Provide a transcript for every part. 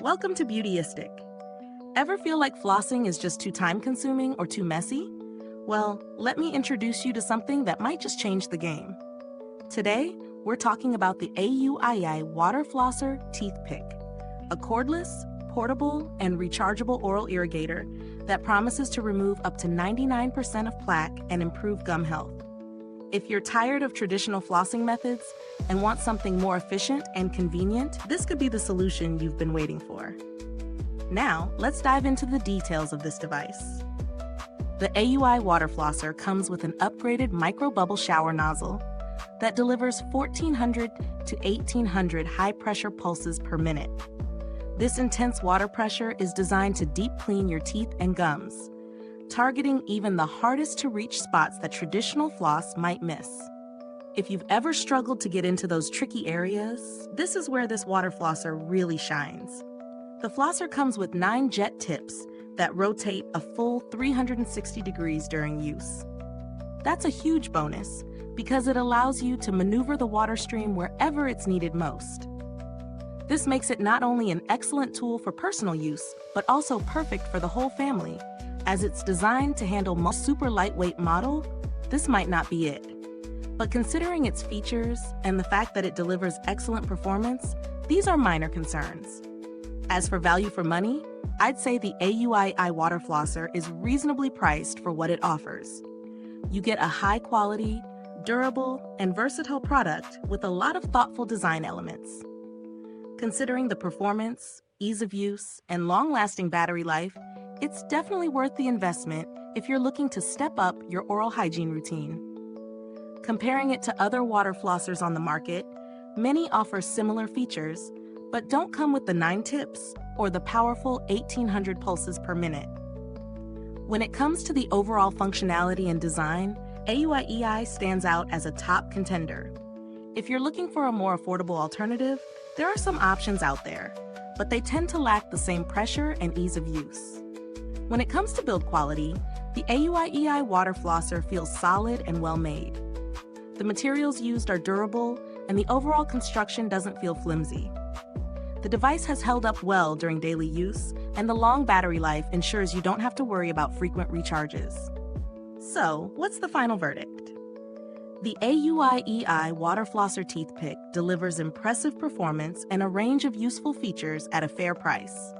Welcome to Beautyistic. Ever feel like flossing is just too time-consuming or too messy? Well, let me introduce you to something that might just change the game. Today, we're talking about the AUIEI Waterflosser Teeth Pick, a cordless, portable, and rechargeable oral irrigator that promises to remove up to 99% of plaque and improve gum health. If you're tired of traditional flossing methods and want something more efficient and convenient, this could be the solution you've been waiting for. Now, let's dive into the details of this device. The AUIEI Waterflosser comes with an upgraded micro-bubble shower nozzle that delivers 1,400 to 1,800 high-pressure pulses per minute. This intense water pressure is designed to deep clean your teeth and gums, targeting even the hardest-to-reach spots that traditional floss might miss. If you've ever struggled to get into those tricky areas, this is where this water flosser really shines. The flosser comes with 9 jet tips that rotate a full 360 degrees during use. That's a huge bonus because it allows you to maneuver the water stream wherever it's needed most. This makes it not only an excellent tool for personal use, but also perfect for the whole family. As it's designed to handle most super lightweight model, this might not be it. But considering its features and the fact that it delivers excellent performance, these are minor concerns. As for value for money, I'd say the AUIEI Water Flosser is reasonably priced for what it offers. You get a high-quality, durable, and versatile product with a lot of thoughtful design elements. Considering the performance, ease of use, and long-lasting battery life, it's definitely worth the investment if you're looking to step up your oral hygiene routine. Comparing it to other water flossers on the market, many offer similar features, but don't come with the 9 tips or the powerful 1,800 pulses per minute. When it comes to the overall functionality and design, AUIEI stands out as a top contender. If you're looking for a more affordable alternative, there are some options out there, but they tend to lack the same pressure and ease of use. When it comes to build quality, the AUIEI Water Flosser feels solid and well-made. The materials used are durable, and the overall construction doesn't feel flimsy. The device has held up well during daily use, and the long battery life ensures you don't have to worry about frequent recharges. So, what's the final verdict? The AUIEI Water Flosser Teeth Pick delivers impressive performance and a range of useful features at a fair price.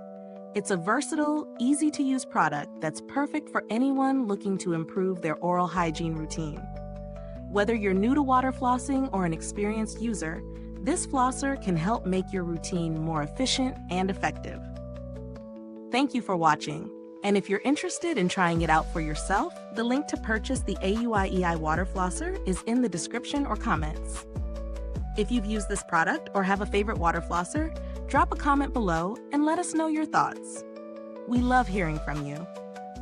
It's a versatile, easy-to-use product that's perfect for anyone looking to improve their oral hygiene routine. Whether you're new to water flossing or an experienced user, this flosser can help make your routine more efficient and effective. Thank you for watching, and if you're interested in trying it out for yourself, the link to purchase the AUIEI Water Flosser is in the description or comments. If you've used this product or have a favorite water flosser, drop a comment below and let us know your thoughts. We love hearing from you.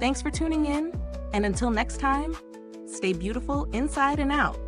Thanks for tuning in, and until next time, stay beautiful inside and out.